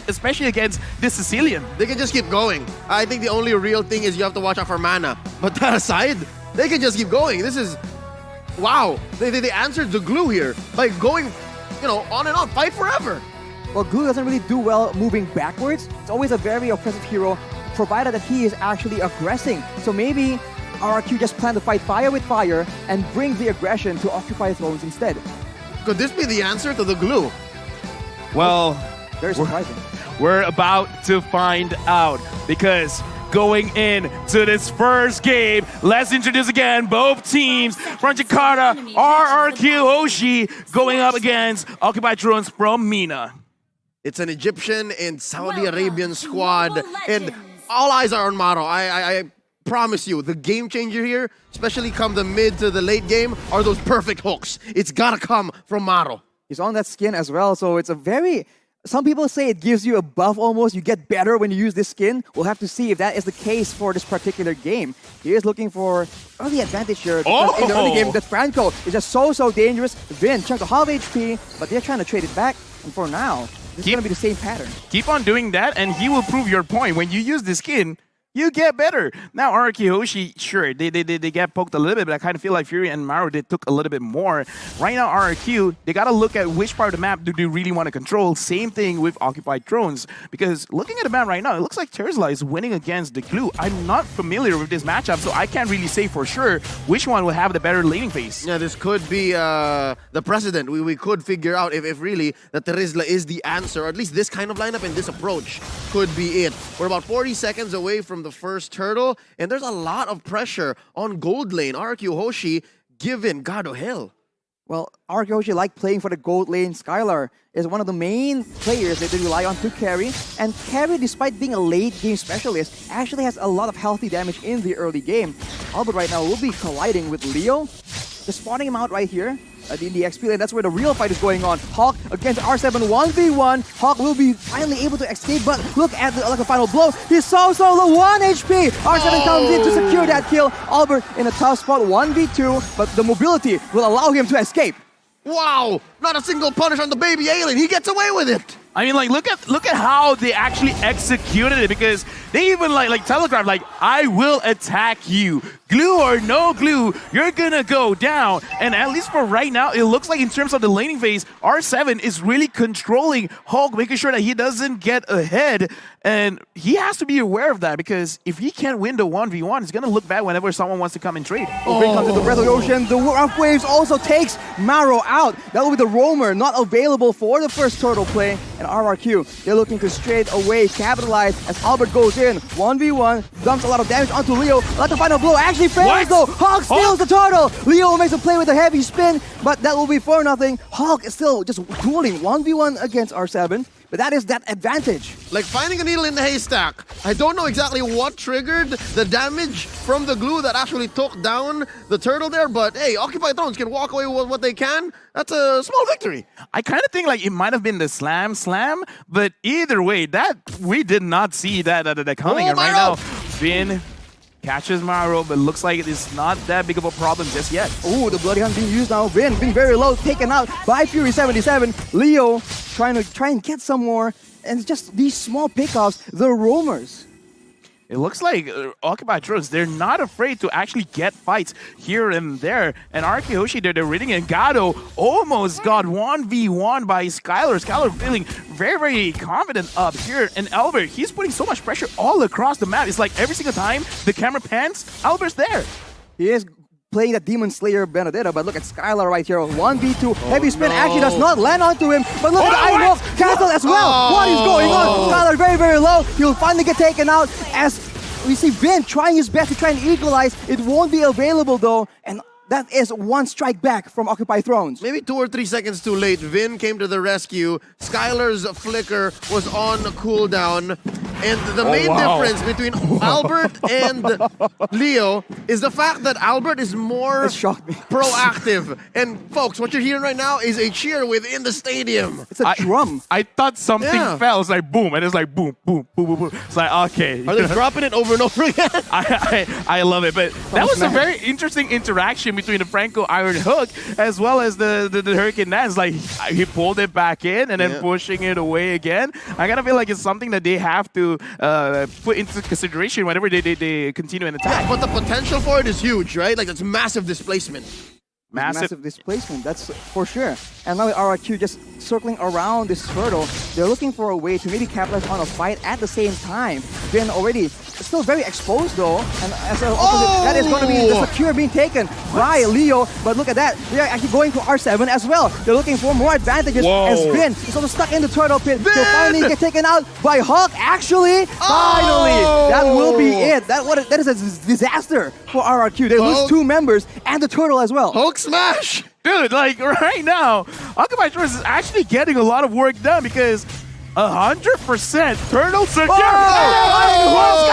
especially against this Sicilian. They can just keep going. I think the only real thing is you have to watch out for mana. But that aside, they can just keep going. This is... Wow. They answered the glue here by going, you know, on and on. Fight forever. Well, Glue doesn't really do well moving backwards. It's always a very oppressive hero, provided that he is actually aggressing. So maybe RRQ just plan to fight fire with fire and bring the aggression to occupy thrones instead. Could this be the answer to the glue? Well, Very surprising. we're about to find out because going into this first game, let's introduce again both teams from Jakarta, RRQ Hoshi going up against Occupied Thrones from MENA. It's an Egyptian and Saudi Arabian squad, and all eyes are on Maro. I promise you, the game changer here, especially come the mid to the late game, are those perfect hooks. It's gotta come from Maro. He's on that skin as well, so it's a very... Some people say it gives you a buff almost. You get better when you use this skin. We'll have to see if that is the case for this particular game. He is looking for early advantage here. Because in the early game, the Franco is just so dangerous. Vin, chunk of half HP, but they're trying to trade it back. And for now, this is going to be the same pattern. Keep on doing that and he will prove your point. When you use the skin, you get better. Now, RRQ Hoshi, sure, they get poked a little bit, but I kind of feel like Fury and Maro, they took a little bit more. Right now, RRQ, they got to look at which part of the map do they really want to control. Same thing with Occupied Thrones, because looking at the map right now, it looks like Terzla is winning against the Glue. I'm not familiar with this matchup, so I can't really say for sure which one will have the better laning phase. Yeah, this could be the precedent. We could figure out if really that Terzla is the answer, or at least this kind of lineup and this approach could be it. We're about 40 seconds away from the first turtle, and there's a lot of pressure on gold lane. RRQ Hoshi given God of hell. Well, RRQ Hoshi like playing for the gold lane. Skylar is one of the main players that they rely on to carry. And carry, despite being a late game specialist, actually has a lot of healthy damage in the early game. Albert right now will be colliding with Leo. Just spawning him out right here in the XP lane. That's where the real fight is going on. Hawk against R7 1v1. Hawk will be finally able to escape, but look at the final blow. He's so low, 1 HP. R7 comes in to secure that kill. Albert in a tough spot, 1v2, but the mobility will allow him to escape. Wow! Not a single punish on the baby alien. He gets away with it. I mean, like, look at how they actually executed it, because they even like telegraphed, like, I will attack you. Glue or no glue, you're gonna go down. And at least for right now, it looks like in terms of the laning phase, R7 is really controlling Hulk, making sure that he doesn't get ahead. And he has to be aware of that, because if he can't win the 1v1, it's gonna look bad whenever someone wants to come and trade. Bring comes to the Breath of the Ocean. The Rough Waves also takes Maro out. That will be the roamer, not available for the first turtle play. And RRQ, they're looking to straight away capitalize as Albert goes in. 1v1, dumps a lot of damage onto Leo. Let the final blow actually fails though. Hawk steals the turtle. Leo makes a play with a heavy spin, but that will be 4-0. Hawk is still just dueling 1v1 against R7. But that is that advantage. Like finding a needle in the haystack. I don't know exactly what triggered the damage from the glue that actually took down the turtle there, but hey, Occupied Thrones can walk away with what they can. That's a small victory. I kind of think like it might have been the slam, but either way, that we did not see that coming. And right now, Vin catches Maro, but looks like it is not that big of a problem just yet. Oh, the Bloody Hunt being used now. Vin being very low, taken out by Fury 77. Leo trying and get some more. And it's just these small pickoffs, the roamers. It looks like Occupied Thrones, they're not afraid to actually get fights here and there. And RRQ Hoshi, they're reading it. Gado almost got 1v1 by Skylar. Skylar feeling very confident up here. And Albert, he's putting so much pressure all across the map. It's like every single time the camera pans, Albert's there. He is playing that Demon Slayer Benedetta, but look at Skylar right here. 1v2, heavy spin actually does not land onto him, but look at the Iron Wolf cancel as well. What is going on? Skylar very low. He'll finally get taken out as we see Vin trying his best to try and equalize. It won't be available though, and that is one strike back from Occupied Thrones. Maybe 2 or 3 seconds too late. Vin came to the rescue. Skylar's flicker was on cooldown. And the main wow. difference between Albert and Leo is the fact that Albert is more It shocked me. proactive. And folks, what you're hearing right now is a cheer within the stadium. It's a drum. I thought something Yeah. fell. It's like boom, and it's like boom, boom, boom, boom, boom. It's like okay. Are they dropping it over and over again? I love it, but that was a man. very interesting interaction between the Franco Iron Hook as well as the Hurricane Dance. Like he pulled it back in and then Yeah. pushing it away again. I gotta feel like it's something that they have to put into consideration whenever they continue an attack. But the potential for it is huge, right? Like, that's massive displacement. Massive displacement, that's for sure. And now with RRQ just circling around this turtle, they're looking for a way to maybe capitalize on a fight at the same time. Been already still very exposed though, and as an opposite, that is going to be the secure being taken by Leo. But look at that, they are actually going to R7 as well. They're looking for more advantages Whoa. as Vin is also stuck in the turtle pit. He'll finally get taken out by Hawk. Actually, finally, that will be it. That is a disaster for RRQ. They lose Hulk. 2 members and the turtle as well. Hulk smash! Dude, like right now, Occupy Thrones is actually getting a lot of work done because 100% turtle secure.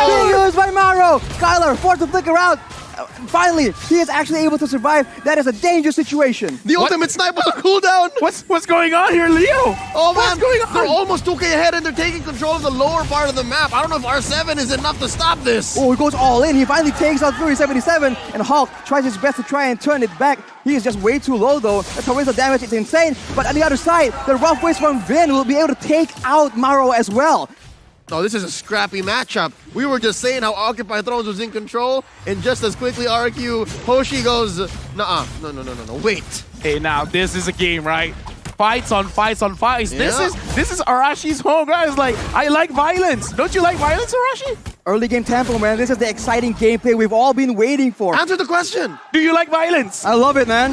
Being used by Maro. Skylar forced to flicker out. Finally, he is actually able to survive. That is a dangerous situation. The ultimate sniper cooldown! What's going on here, Leo? Oh What's man, going on? they're almost 2K ahead and they're taking control of the lower part of the map. I don't know if R7 is enough to stop this. Oh, he goes all in. He finally takes out Fury 77, and Hulk tries his best to try and turn it back. He is just way too low though. The torrential damage is insane. But on the other side, the rough ways from Vin will be able to take out Maro as well. Oh, this is a scrappy matchup. We were just saying how Occupy Thrones was in control, and just as quickly RRQ Hoshi goes, nuh-uh, no, wait. Hey, now this is a game, right? Fights on fights on fights. Yeah. This is Arashi's home, guys. Like, I like violence. Don't you like violence, Arashi? Early game tempo, man. This is the exciting gameplay we've all been waiting for. Answer the question. Do you like violence? I love it, man.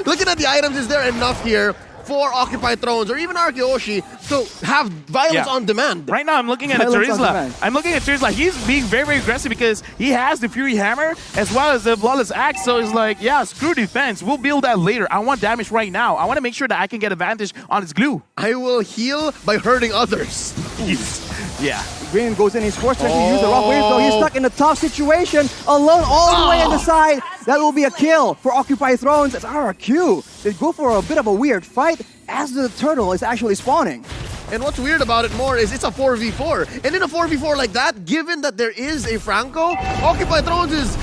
Looking at the items, is there enough here for Occupy Thrones or even RRQ Hoshi to have violence Yeah. on demand? Right now, I'm looking at Violence on Turisla. demand. I'm looking at Turisla. He's being very, very aggressive because he has the Fury Hammer as well as the Flawless Axe. So it's like, yeah, screw defense. We'll build that later. I want damage right now. I want to make sure that I can get advantage on his glue. I will heal by hurting others. Yeah. Green goes in. He's forced to actually use the rough wave, though. He's stuck in a tough situation, alone all the way on the side. That will be a kill for Occupy Thrones as RRQ. They go for a bit of a weird fight as the turtle is actually spawning. And what's weird about it more is it's a 4v4. And in a 4v4 like that, given that there is a Franco, Occupy Thrones is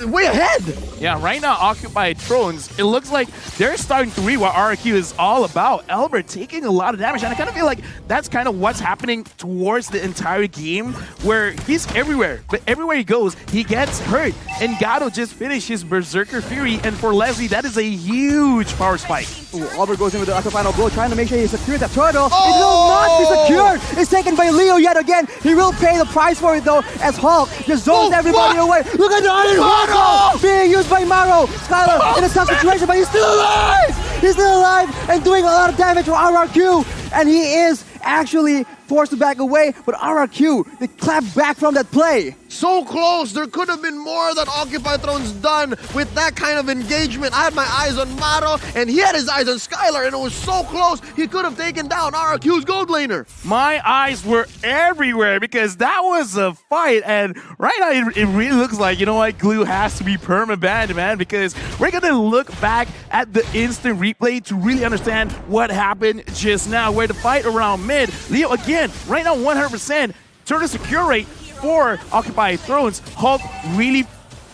way ahead. Yeah, right now, Occupy Thrones, it looks like they're starting to read what RRQ is all about. Albert taking a lot of damage, and I kind of feel like that's kind of what's happening towards the entire game, where he's everywhere, but everywhere he goes, he gets hurt. And Gato just finished his Berserker Fury, and for Leslie, that is a huge power spike. Ooh, Albert goes in with the upper final blow, trying to make sure he secures that turtle. It will not be secured. It's taken by Leo yet again. He will pay the price for it, though, as Hulk just zones everybody away. Look at the Iron Hulk being used by Maro. Skylar in a tough situation, but he's still alive. He's still alive and doing a lot of damage for RRQ. And he is actually forced to back away, but RRQ, they clap back from that play. So close. There could have been more that Occupy Thrones done with that kind of engagement. I had my eyes on Maro, and he had his eyes on Skylar, and it was so close, he could have taken down RRQ's gold laner. My eyes were everywhere because that was a fight, and right now it really looks like, you know what, glue has to be perma-banned, man, because we're gonna look back at the instant replay to really understand what happened just now, where the fight around mid, Leo again, right now 100%, turtle secure rate for Occupy Thrones. Hulk really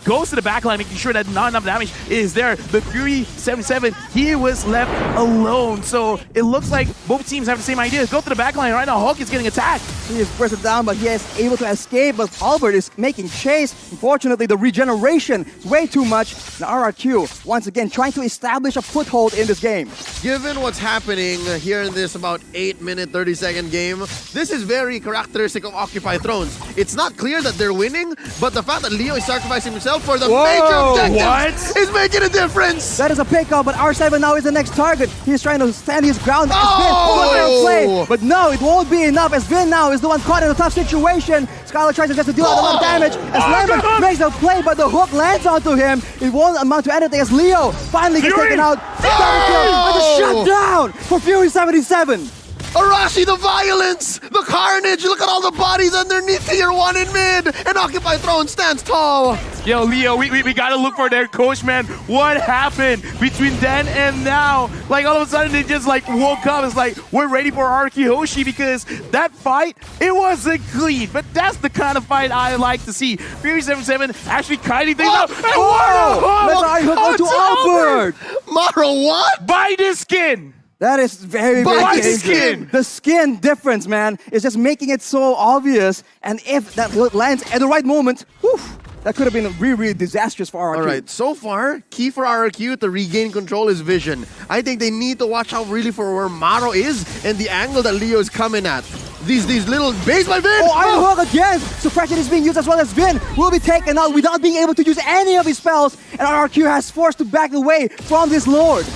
goes to the backline, making sure that not enough damage is there. But Fury 77, he was left alone. So it looks like both teams have the same idea. Go to the backline. Right now, Hulk is getting attacked. He is pressed down, but he is able to escape. But Albert is making chase. Unfortunately, the regeneration is way too much. And RRQ, once again, trying to establish a foothold in this game. Given what's happening here in this about 8-minute, 30-second game, this is very characteristic of Occupy Thrones. It's not clear that they're winning, but the fact that Leo is sacrificing himself for the major objectives is making a difference. That is a pickup, but R7 now is the next target. He's trying to stand his ground. Oh! Play, but no, it won't be enough as Vin now is the one caught in a tough situation. Skylar tries to just deal out a lot of damage as Lemon makes a play, but the hook lands onto him. It won't amount to anything as Leo finally gets taken out. Double kill with a shutdown for Fury 77. Arashi, the violence, the carnage. Look at all the bodies underneath tier 1 in mid. And Occupy Throne stands tall. Yo, Leo, we gotta look for their coach, man. What happened between then and now? Like, all of a sudden, they just, like, woke up. It's like, we're ready for RRQ Hoshi because that fight, it wasn't clean. But that's the kind of fight I like to see. Fury77 actually kiting things up. And Let's go to Albert! Maro, what? Buy this skin! That is very, very Buy the dangerous. skin! The skin difference, man, is just making it so obvious. And if that lands at the right moment, whew, that could have been really, really disastrous for RRQ. All right, so far, key for RRQ to regain control is vision. I think they need to watch out really for where Maro is and the angle that Leo is coming at. These little base by Vin! Oh, Iron Hook again! Suppression is being used as well as Vin will be taken out without being able to use any of his spells. And RRQ has forced to back away from this Lord.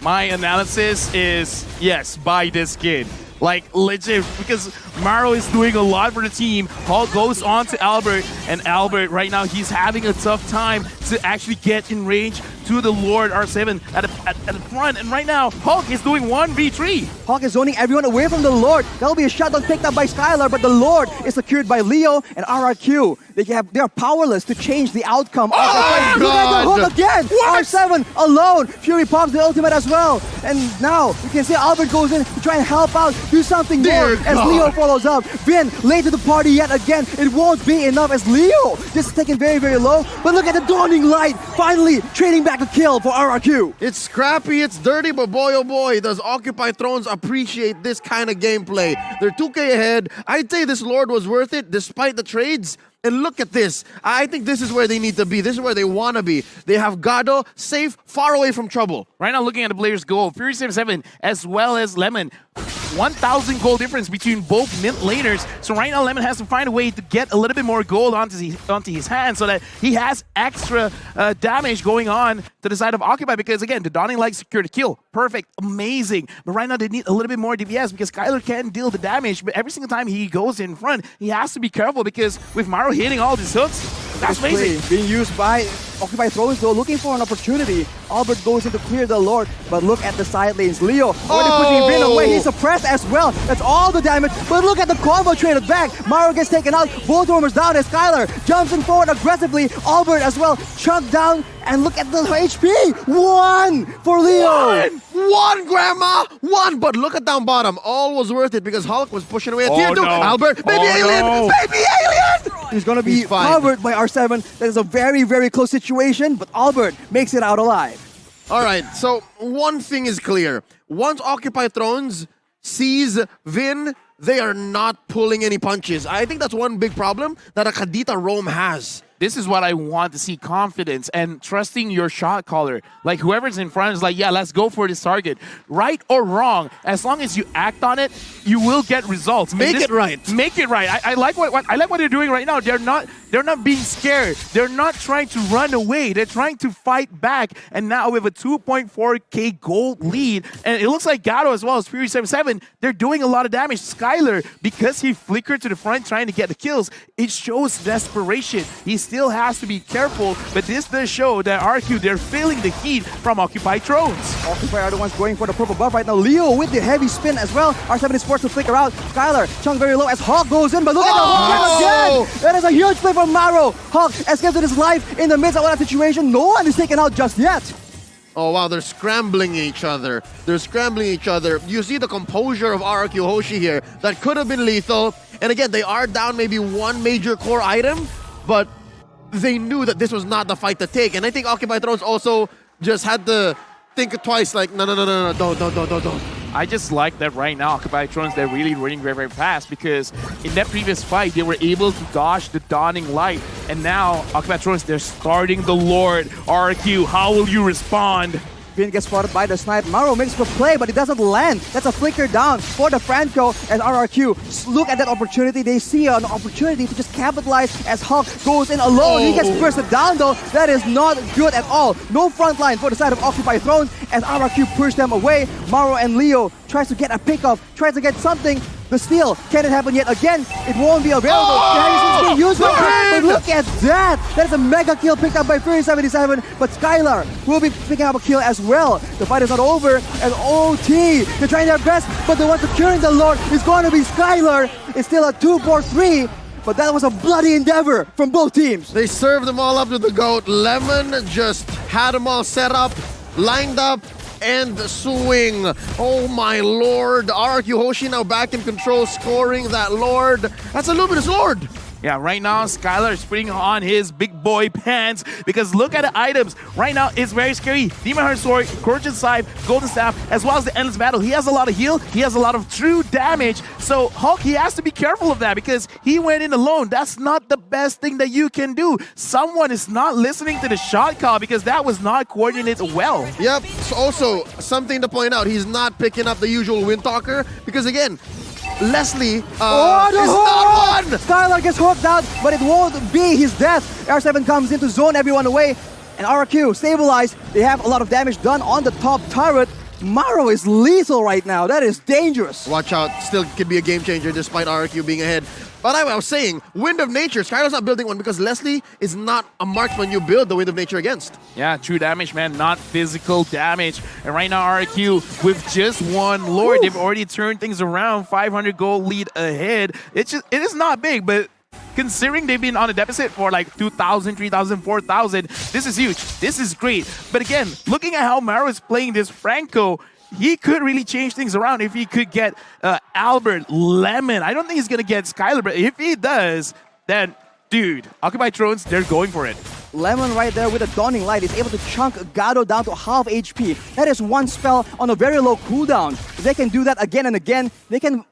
My analysis is, yes, buy this skin. Like, legit, because Maro is doing a lot for the team. Hulk goes on to Albert, and Albert, right now, he's having a tough time to actually get in range to the Lord R7 at the front. And right now, Hulk is doing 1v3. Hulk is zoning everyone away from the Lord. That'll be a shutdown picked up by Skylar, but the Lord is secured by Leo and RRQ. They are powerless to change the outcome of the fight. Look at the hook again! What? R7 alone! Fury pops the ultimate as well. And now, you can see Albert goes in to try and help out, do something more as Leo follows up. Vin, late to the party yet again. It won't be enough as Leo just is taken very, very low. But look at the dawning light, finally trading back a kill for RRQ. It's scrappy, it's dirty, but boy oh boy, does Occupy Thrones appreciate this kind of gameplay. They're 2K ahead. I'd say this Lord was worth it despite the trades. And look at this. I think this is where they need to be. This is where they want to be. They have Gado safe, far away from trouble. Right now, looking at the players' goal, Fury77 as well as Lemon. 1,000 goal difference between both mid laners. So right now, Lemon has to find a way to get a little bit more gold onto his hand so that he has extra damage going on to the side of Occupy because, again, the Dawning Light secured a kill. Perfect. Amazing. But right now, they need a little bit more DPS because Skylar can deal the damage, but every single time he goes in front, he has to be careful because with Maro hitting all these hooks, that's amazing. Being used by Occupy Thrones, though, looking for an opportunity. Albert goes in to clear the Lord, but look at the side lanes. Leo already pushing Vin away. He's suppressed as well. That's all the damage. But look at the combo traded back. Maro gets taken out. Both rumors down as Skylar jumps in forward aggressively. Albert as well chunked down. And look at the HP. 1 for Leo. One, Grandma! One! But look at down bottom. All was worth it because Hulk was pushing away at tier 2. No. Albert, baby alien! No. Baby alien! He's going to be He's fine. covered by R7. That is a very, very close situation, but Albert makes it out alive. All right, so one thing is clear. Once Occupy Thrones sees Vin, they are not pulling any punches. I think that's one big problem that a Kadita Rome has. This is what I want to see, confidence and trusting your shot caller. Like whoever's in front is like, yeah, let's go for this target. Right or wrong, as long as you act on it, you will get results. Make it right. Make it right. I like what they're doing right now. They're not being scared. They're not trying to run away. They're trying to fight back. And now with a 2.4k gold lead, and it looks like Gato as well as Fury77, they're doing a lot of damage. Skylar, because he flickered to the front trying to get the kills, it shows desperation. He still has to be careful, but this does show that RQ, they're feeling the heat from Occupy Thrones. Occupy are the ones going for the purple buff right now. Leo with the heavy spin as well. R7 is forced to flicker out. Skylar, chunk very low as Hawk goes in, but look at the Hawk again! That is a huge play from Maro. Hawk escapes with his life in the midst of that situation. No one is taken out just yet. Oh wow, they're scrambling each other. They're scrambling each other. You see the composure of RRQ Hoshi here. That could have been lethal. And again, they are down maybe one major core item, but they knew that this was not the fight to take. And I think Occupy Thrones also just had to think twice, like, no, don't. I just like that right now, Occupy Thrones, they're really running very, very fast because in that previous fight, they were able to dodge the Dawning Light. And now, Occupy Thrones, they're starting the Lord. RQ, how will you respond? Vin gets spotted by the snipe. Maro makes for play, but it doesn't land. That's a flicker down for the Franco and RRQ. Look at that opportunity. They see an opportunity to just capitalize as Hulk goes in alone. He gets bursted down though. That is not good at all. No front line for the side of Occupy Thrones as RRQ push them away. Maro and Leo tries to get a pickoff, tries to get something, The steal, can it happen yet again? It won't be available. Harrison's being used right now, but look at that! That is a mega kill picked up by Fury77, but Skylar will be picking up a kill as well. The fight is not over, and OT, they're trying their best, but the one securing the Lord is going to be Skylar. It's still a 2-4-3, but that was a bloody endeavor from both teams. They served them all up to the GOAT. Lemon just had them all set up, lined up, and swing. Oh my lord. RRQ Hoshi now back in control, scoring that Lord. That's a Luminous Lord. Yeah, right now, Skylar is putting on his big boy pants because look at the items. Right now, it's very scary. Demon Heart Sword, Corruption Scythe, Golden Staff, as well as the Endless Battle. He has a lot of heal. He has a lot of true damage. So Hulk, he has to be careful of that because he went in alone. That's not the best thing that you can do. Someone is not listening to the shot call because that was not coordinated well. Yep, so also something to point out, he's not picking up the usual Windtalker because again, Leslie is not one! Skylar gets hooked out, but it won't be his death. R7 comes in to zone everyone away, and RRQ stabilized. They have a lot of damage done on the top turret. Maro is lethal right now. That is dangerous. Watch out, still could be a game changer despite RRQ being ahead. But I was saying, Wind of Nature, Skylar's not building one because Leslie is not a marksman you build the Wind of Nature against. Yeah, true damage, man, not physical damage. And right now, RRQ, with just one Lord, they've already turned things around. 500 gold lead ahead. It is not big, but considering they've been on a deficit for like 2,000, 3,000, 4,000, this is huge. This is great. But again, looking at how Maro is playing this Franco, he could really change things around if he could get Albert, Lemon. I don't think he's going to get Skylar, but if he does, then, dude, Occupied Thrones, they're going for it. Lemon right there with a Dawning Light is able to chunk Gado down to half HP. That is one spell on a very low cooldown. If they can do that again and again, they can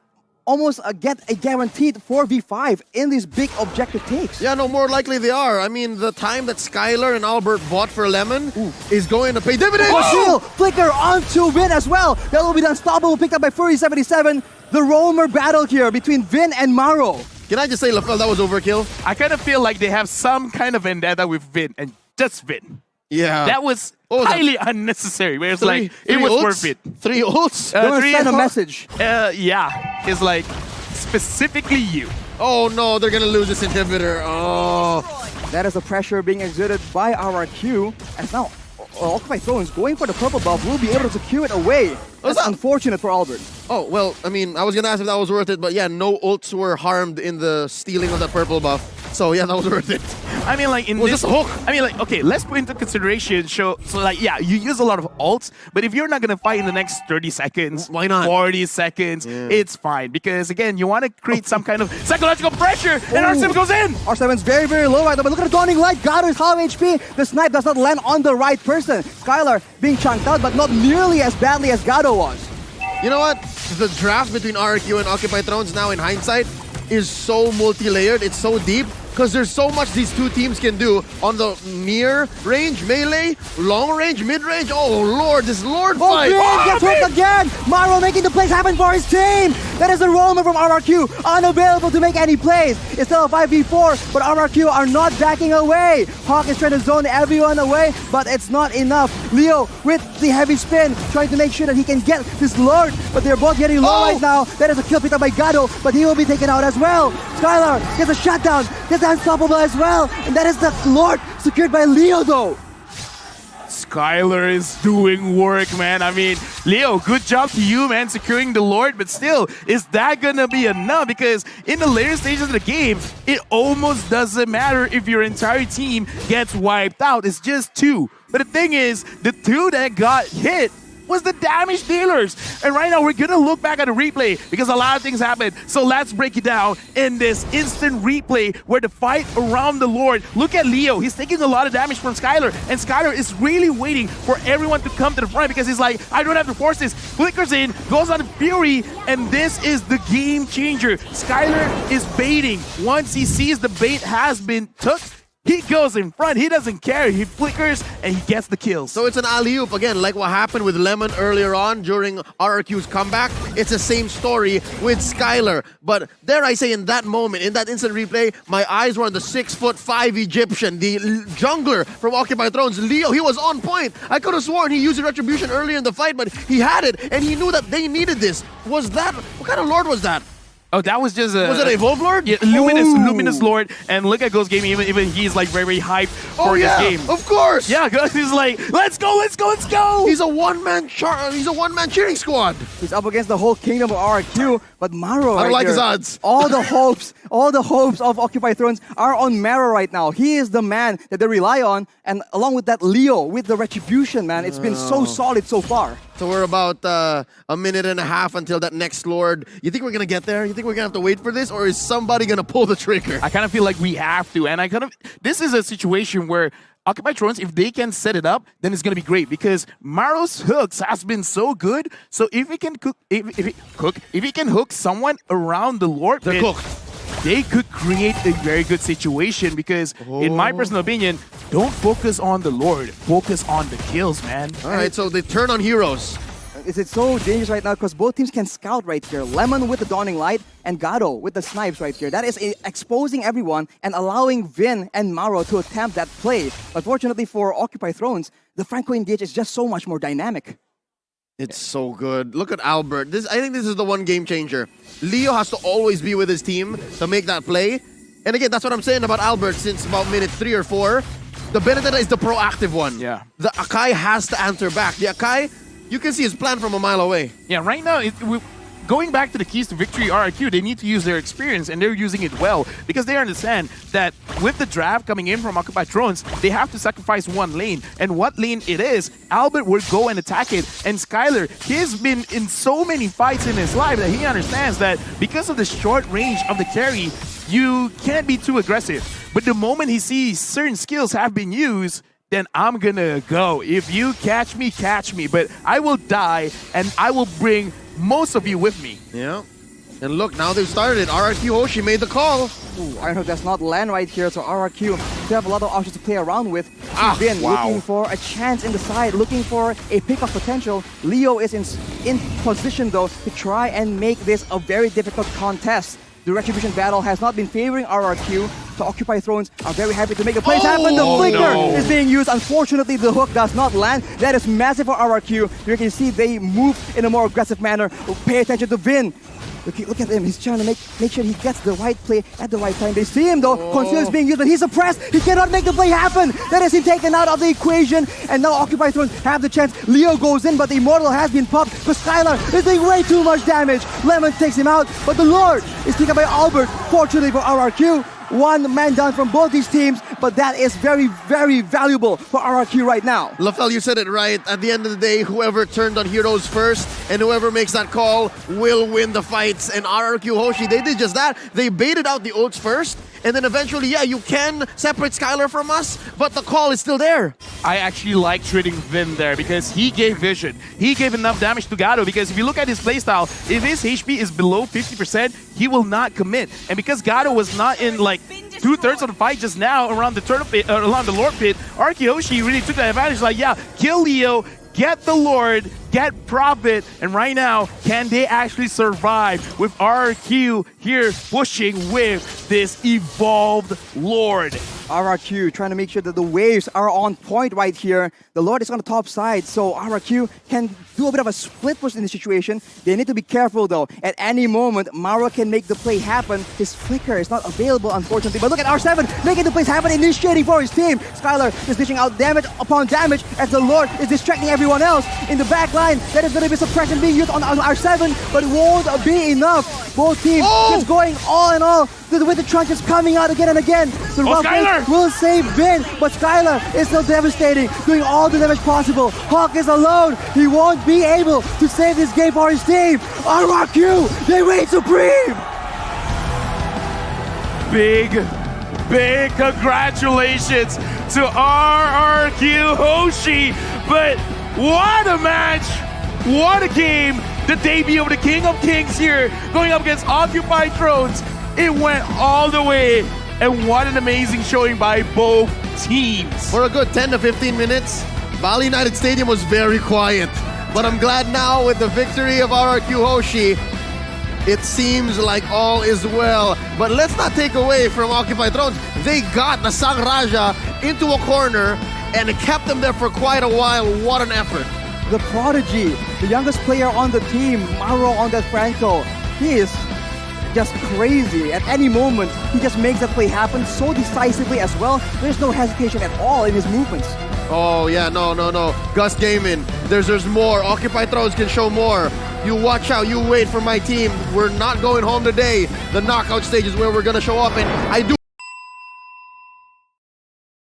almost get a guaranteed 4v5 in these big objective takes. Yeah, no, more likely they are. I mean, the time that Skylar and Albert bought for Lemon is going to pay dividends. Seal, flicker onto Vin as well. That will be the unstoppable picked up by Fury77. The roamer battle here between Vin and Maro. Can I just say, LaFell, that was overkill? I kind of feel like they have some kind of vendetta with Vin and just Vin. Yeah. That was highly unnecessary. Where it's like, it was ults? worth it. 3 ults? They want to send a message. Yeah. It's like, specifically you. Oh no, they're going to lose this inhibitor. Oh. That is the pressure being exerted by RRQ. As now, Occupied Thrones going for the purple buff will be able to secure it away. That's unfortunate for Albert. Oh, well, I mean, I was going to ask if that was worth it, but yeah, no ults were harmed in the stealing of that purple buff. So yeah, that was worth it. I mean, like, in this... just a hook. I mean, like, okay, let's put into consideration, so like, yeah, you use a lot of ults, but if you're not going to fight in the next 30 seconds... Why not? 40 seconds, it's fine. Because, again, you want to create some kind of psychological pressure, and R7 goes in! R7's very, very low right now, but look at the Dawning Light. Gado is half HP. The snipe does not land on the right person. Skylar being chunked out, but not nearly as badly as Gado was. You know what? The draft between RRQ and Occupied Thrones now in hindsight is so multi-layered, it's so deep, because there's so much these two teams can do on the near range, melee, long range, mid range. Oh lord, this Lord fight! Vin gets hooked again! Maro making the plays happen for his team! That is the roamer from RRQ, unavailable to make any plays. It's still a 5v4, but RRQ are not backing away. Hawk is trying to zone everyone away, but it's not enough. Leo with the heavy spin, trying to make sure that he can get this Lord, but they're both getting low right now. That is a kill picked up by Gado, but he will be taken out as well. Skylar gets a shutdown, gets unstoppable as well, and that is the Lord secured by Leo though. Skylar is doing work, man. I mean, Leo, good job to you, man, securing the Lord, but still, is that gonna be enough? Because in the later stages of the game, it almost doesn't matter if your entire team gets wiped out. It's just 2. But the thing is, the 2 that got hit was the damage dealers. And right now, we're gonna look back at the replay because a lot of things happened. So let's break it down in this instant replay where the fight around the Lord. Look at Leo. He's taking a lot of damage from Skylar, and Skylar is really waiting for everyone to come to the front because he's like, I don't have to force this. Flickers in, goes on Fury, and this is the game changer. Skylar is baiting. Once he sees the bait has been took, he goes in front. He doesn't care. He flickers and he gets the kills. So it's an alley-oop again, like what happened with Lemon earlier on during RRQ's comeback. It's the same story with Skylar. But dare I say, in that moment, in that instant replay, my eyes were on the 6'5" Egyptian, the jungler from Occupied Thrones, Leo. He was on point. I could have sworn he used Retribution earlier in the fight, but he had it, and he knew that they needed this. Was that... What kind of Lord was that? Oh, that was just a... Was it a Evolve Lord? Yeah, Luminous Lord. And look at Ghost Gaming, even he's like very hyped for this game. Of course. Yeah, Ghost is like, let's go, let's go, let's go. He's a one-man cheering squad. He's up against the whole kingdom of RRQ, but Maro I don't like here, his odds. all the hopes of Occupy Thrones are on Maro right now. He is the man that they rely on, and along with that, Leo with the Retribution, man. It's been so solid so far. So we're about a minute and a half until that next Lord. You think we're going to get there? You think we're going to have to wait for this? Or is somebody going to pull the trigger? I kind of feel like we have to. And this is a situation where Occupy Thrones, if they can set it up, then it's going to be great because Maro's hooks has been so good. So if he can if he can hook someone around the Lord, They're cooked. They could create a very good situation because, in my personal opinion, don't focus on the Lord. Focus on the kills, man. All right, so they turn on heroes. It's so dangerous right now because both teams can scout right here. Lemon with the Dawning Light and Gado with the snipes right here. That is exposing everyone and allowing Vin and Maro to attempt that play. Unfortunately for Occupy Thrones, the Franco engage is just so much more dynamic. It's so good. Look at Albert. I think this is the one game changer. Leo has to always be with his team to make that play. And again, that's what I'm saying about Albert since about minute 3 or 4. The Benedetta is the proactive one. Yeah. The Akai has to answer back. The Akai, you can see his plan from a mile away. Yeah, right now, going back to the keys to victory RRQ, they need to use their experience, and they're using it well because they understand that with the draft coming in from Occupy Thrones, they have to sacrifice one lane. And what lane it is, Albert will go and attack it. And Skylar, he's been in so many fights in his life that he understands that because of the short range of the carry, you can't be too aggressive. But the moment he sees certain skills have been used, then I'm gonna go. If you catch me, catch me. But I will die, and I will bring most of you with me. Yeah. And look, now they've started it. RRQ Hoshi made the call. Ooh, Iron Hook does not land right here, so RRQ, they have a lot of options to play around with. Vin looking for a chance in the side, looking for a pick-off potential. Leo is in position, though, to try and make this a very difficult contest. The Retribution battle has not been favoring RRQ, so Occupy Thrones are very happy to make the plays happen. The flicker is being used. Unfortunately, the hook does not land. That is massive for RRQ. You can see they move in a more aggressive manner. Pay attention to Vin. Look at him. He's trying to make sure he gets the right play at the right time. They see him, though. Conceal is being used, but he's suppressed. He cannot make the play happen. That is him taken out of the equation. And now Occupy Thrones have the chance. Leo goes in, but the Immortal has been popped. But Skylar is doing way too much damage. Lemon takes him out, but the Lord is taken by Albert. Fortunately for RRQ, one man down from both these teams, but that is very, very valuable for RRQ right now. Lafel, you said it right. At the end of the day, whoever turned on heroes first and whoever makes that call will win the fights. And RRQ Hoshi, they did just that. They baited out the ults first, and then eventually, yeah, you can separate Skylar from us, but the call is still there. I actually like trading Vin there because he gave vision. He gave enough damage to Gado because if you look at his playstyle, if his HP is below 50%, he will not commit. And because Gado was not in like 2/3 of the fight just now around the turtle pit, around the Lord pit, RRQ Hoshi really took that advantage. Like, yeah, kill Leo, get the Lord, get Prophet, and right now, can they actually survive with RRQ here pushing with this evolved Lord? RRQ trying to make sure that the waves are on point right here. The Lord is on the top side, so RRQ can do a bit of a split push in the situation. They need to be careful, though. At any moment, Maro can make the play happen. His flicker is not available, unfortunately. But look at R7 making the plays happen, initiating for his team. Skylar is dishing out damage upon damage as the Lord is distracting everyone else. In the back line, that is going to be suppression being used on R7, but it won't be enough. Both teams just going all in all. With the trunk is coming out again and again. The rough Skylar will save Vin, but Skylar is still devastating, doing all the damage possible. Hawk is alone. He won't be able to save this game for his team. RRQ, they reign supreme. Big congratulations to RRQ Hoshi. But what a match! What a game! The debut of the King of Kings here, going up against Occupy Thrones. It went all the way, and what an amazing showing by both teams. For a good 10 to 15 minutes, Bali United Stadium was very quiet. But I'm glad now with the victory of RRQ Hoshi, it seems like all is well. But let's not take away from Occupy Thrones. They got the Sang Raja into a corner and it kept them there for quite a while. What an effort. The prodigy, the youngest player on the team, Maro on that Franco. He is just crazy. At any moment, he just makes that play happen so decisively as well. There's no hesitation at all in his movements. Oh yeah, no. Gus Gaiman, there's more. Occupy Thrones can show more. You watch out, you wait for my team. We're not going home today. The knockout stage is where we're gonna show up, and I do